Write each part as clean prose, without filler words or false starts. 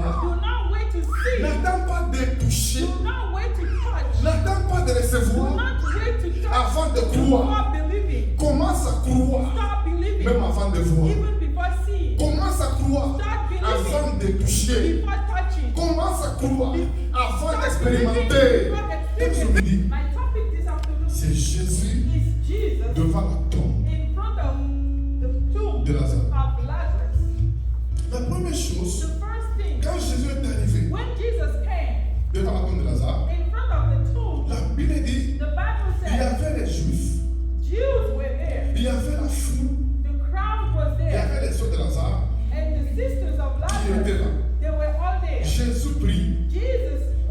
voir. Do not wait to see. N'attends pas de toucher. Do not wait to touch. N'attends pas de Do recevoir not wait to touch. avant de croire. Before believing. Commence à croire Start believing. même avant de voir. Even before seeing. Commence à croire Start believing. avant de toucher. Before touching. Commence à croire avant Start believing d'expérimenter. before Et je vous dis, My topic this afternoon c'est Jésus is Jesus devant la tombe in front of the tomb de Lazare. of Lazarus. La première The chose, first thing, quand Jésus est arrivé when Jesus came devant la tombe de Lazare, in front of the tomb, la Bible dit, the Bible il y says avait les Juifs, Jews were there, il y avait la foule, the crowd was il y there, avait les sœurs de Lazare and the sisters of qui étaient Lazarus, là. they were all there. Jésus prie,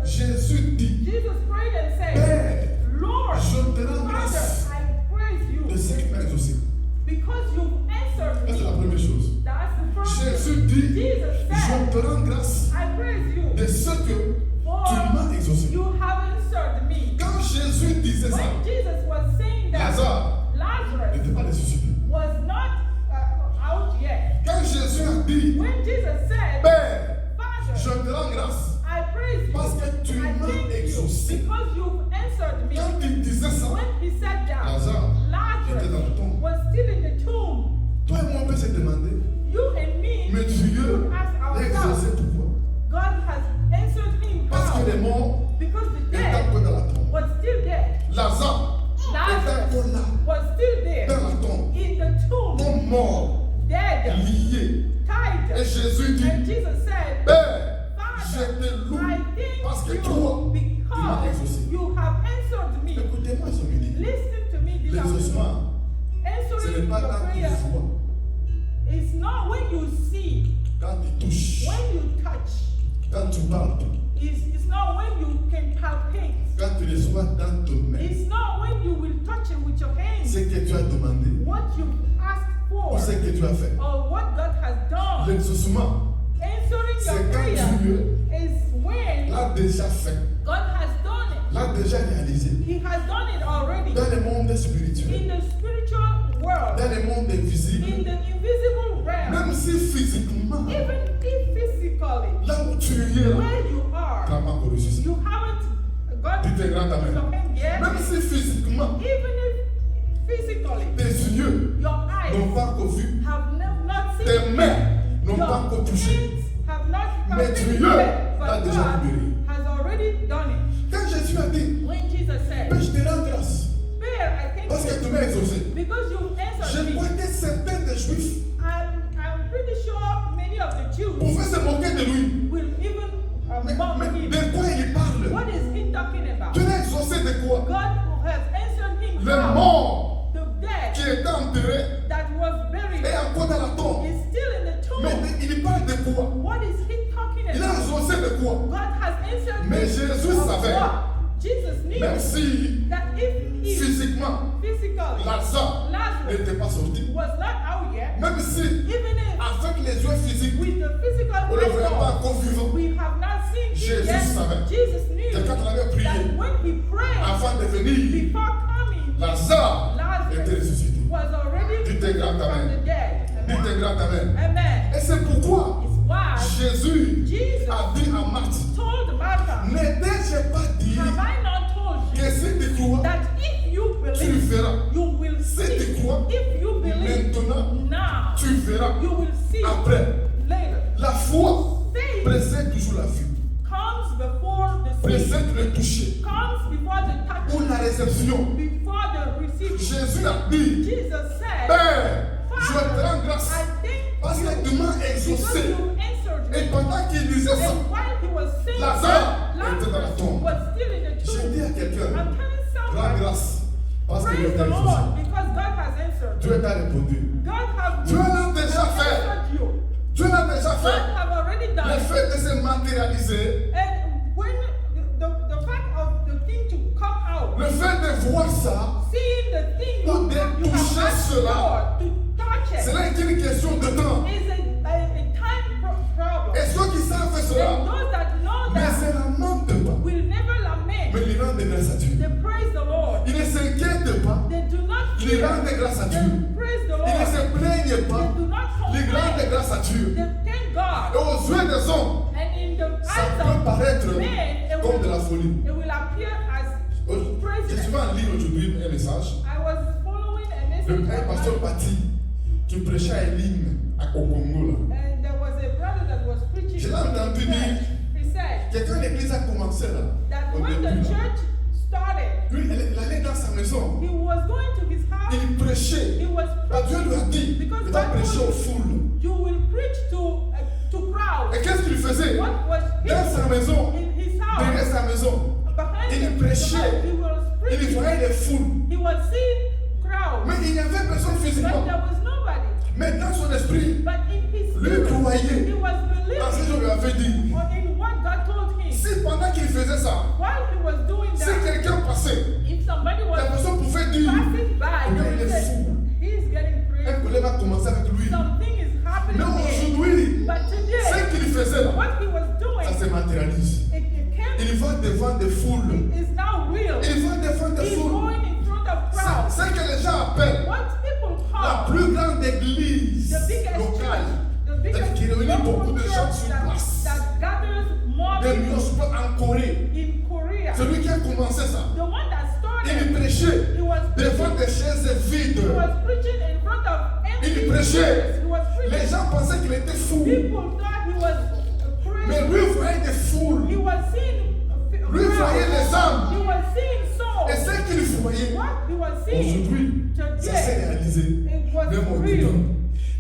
Jésus dit, Jesus prayed and said, Père, Lord, je te rends Father, grâce I praise de you ce qui m'a exaucé. because you've answered Ça, c'est la me. première chose. That's the first thing. Jésus dit, Jesus je said, te rends grâce I praise you de ce que for tu m'as exaucé. you have answered me. Quand Jésus disait ça, When Jesus was saying that, Lazare Lazarus n'était pas ressuscité. was not out yet. Quand Jésus a dit, When Jesus said, Père, je Father, te rends grâce I praise you, parce que tu I m'as thank you exaucé. because you've answered me. Quand il disait ça, When he said that, Lazare était dans Lazarus le tombe. was still in the tomb. Toi et moi, on peut se demander, You and me mais Dieu could ask l'a exaucé ourselves, pourquoi? God has answered him Parce que how? les morts Because the étaient dead encore dans la tombe. was still dead. Lazare était encore Lazarus là, was still there dans la tombe, in the tomb, comme mort, dead, lié. Et tied. Jésus dit, And Jesus said, Père, je Father, te loue I parce thank que you toi, tu m'as because exaucé. you have answered me. Écoutez-moi ce midi. Listen to me this afternoon. L'exaucement, ce Answering n'est pas your quand tu prayer vois, is not when you see, quand tu touches, when you touch. quand tu parles, It's not when you can palpate. quand tu reçois dans ton main It's not when you will touch it with your hands. ce que tu as demandé What you asked ou for ce que tu as fait. or what God has done. L'exaucement, Answering c'est your quand prayer Dieu is when l'a déjà fait, God has done it. l'a déjà réalisé He has done it already dans le monde spirituel, in the spiritual world, dans le monde in invisible, the invisible realm, même si physiquement, even if physically, là où tu es, where you tu are, n'as pas encore reçu ça. you haven't got Tu te rends ta your main. hand yet. Même si physiquement, Even if physically, tes yeux your eyes n'ont pas encore vu, have not seen tes it. mains n'ont Your pas encore touché. hands have not Mais participated, Dieu but l'a déjà God libéré. has already done it. Quand Jésus a dit, When Jesus said, mais je te rends grâce Bear, I thank parce que tu you m'as exaucé. because you Je answered crois me. que certains des Juifs I'm pretty sure many of the Jews pouvaient se moquer de lui. will even Mais mock him. de quoi il parle? What is he talking about? Tu l'as exaucé de quoi? God has answered him. Le how? mort The qui dead était enterré that was buried est encore dans la tombe. is still in the tomb. Mais il parle de quoi? What is he talking Il a about? exaucé de quoi? God has answered Mais me Jésus of savait, what? Jesus knew même si that if physiquement physically Lazare Lazarus n'était pas sorti, was not out yet, même si even if avec les yeux physiques, with the physical on ne le voyait pas eyes encore vivant, we have not seen him Jésus yet, savait Jesus knew que quand il avait prié that when he prayed avant de venir, before coming, Lazare était Lazarus ressuscité. was already Dis tes risen grands from amens. the dead. Dis tes grands amens. Amen. Et c'est pourquoi It's why Jésus Jesus a dit à Marthe, told Martha, ne t'ai pas dit have I not told que you si tu crois, that if you tu believe, verras. you will Si see? tu crois, If you believe maintenant, now, tu verras. you will see Après, later. la foi Faith précède toujours la vue, comes before the seeing, précède le toucher comes before the ou la touch, réception. before the receiving. Jésus a dit, Jesus said, Père, je te rends grâce I thank parce you que tu m'as because exaucé. you answered Et me. pendant qu'il disait ça, And while he was saying Lazare that, était dans la tombe. was still in the J'ai tomb. dit à quelqu'un, I'm telling rends someone, grâce parce que Dieu praise t'a the exaucé. Lord because God has answered. Dieu t'a répondu. God has Dieu l'a déjà fait. answered you. Dieu l'a déjà God fait. have already Le done it. fait de se matérialiser, And when the fact of the thing to come out, le fait de voir ça, seeing the thing ou de you toucher have asked cela, for, to touch it, cela est une question de temps. is a time problem. Et ceux qui savent And cela those that know ne that se lamentent pas, will never lament. mais ils rendent grâce à Dieu. They praise the Lord. Ils ne s'inquiètent pas, They do not ils fear. rendent grâce à They Dieu. praise the Ils ne Lord. se plaignent They pas, do not ils rendent complain. grâce à Dieu. They thank Et God. aux yeux des hommes, And paraître then comme de la folie. it will appear as J'ai craziness. souvent lu aujourd'hui un message. I was following a message Un pasteur online, parti qui prêchait à une ligne au Congo. Là. and there was a brother that was preaching. Je l'ai in entendu church. dire He said que quand l'église a commencé là, that au when the début, là, church started, lui, il allait dans sa maison. he was going to his house. Il prêchait. He was Dieu lui a dit, Because il va God prêcher told aux foules. you will preach to crowds. Et qu'est-ce qu'il faisait? What was Dans sa maison, in his derrière house? sa maison, Behind il him, prêchait. he was il preaching. voyait les foules. He was seeing crowds, Mais il n'y avait personne but physiquement. there was nobody. Mais dans son esprit, But in his lui spirit, croyait. he was Dans ce que je believing lui avais dit. in what God told him. Si pendant qu'il faisait ça, While he was doing si that, quelqu'un passait, if somebody la was personne pouvait dire, passing by, il they would est say, fou. he's getting Un crazy. problème a commencé avec lui. Something is Mais happening there. aujourd'hui, But ce today, qu'il faisait là, what he was ça doing, se matérialise. it came, Il va devant des foules. is now real. Il va devant des He's foules. going in front of crowds. C'est que les gens appellent What people la call plus grande église the biggest locale. church, the C'est-à-dire biggest qu'il réunit beaucoup local de gens church sur place. that gathers more Des people millions en Corée. in Korea. Celui qui a commencé ça. The one that Il started, prêchait he was devant preaching, des chaises he vides. was preaching in front of empty Il prêchait. chairs. He was Les preaching. gens pensaient qu'il était fou. People thought he was Mais crazy. lui voyait des foules. He was seeing Lui voyait les crowds. âmes. He was seeing Et souls. ce qu'il voyait, What he was seeing aujourd'hui, ça s'est today, réalisé. it was Même au real. dedans.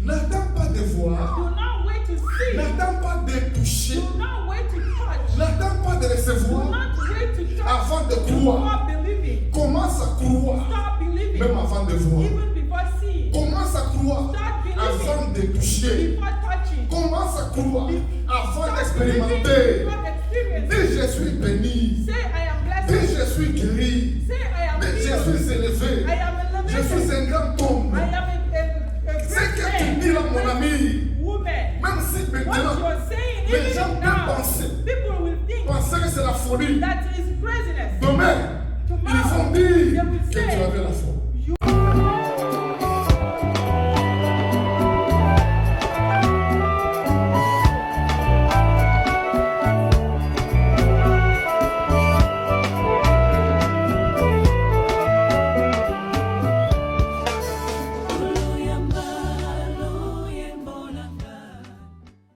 N'attends pas de voir. Do not wait to see. N'attends pas de toucher. Do not wait to touch. N'attends pas de Do recevoir not wait to touch. avant de croire. Stop believing. Commence à croire Stop believing. même avant de voir. Even before seeing. Commence à croire Start believing. avant de toucher. Before touching. Commence à croire avant Start believing d'expérimenter. before experiencing. Dis je suis béni. Say I am Dis blessed. je suis guéri. Say I am Dis je healed. suis élevé. I am Je suis elevated. un grand homme. I am a Ce great que tu man. dis là, mon ami, Woman. même si What maintenant, you are saying, les gens even peuvent now, penser, people will think penser que c'est la folie. that is craziness. Demain, ils vont dire,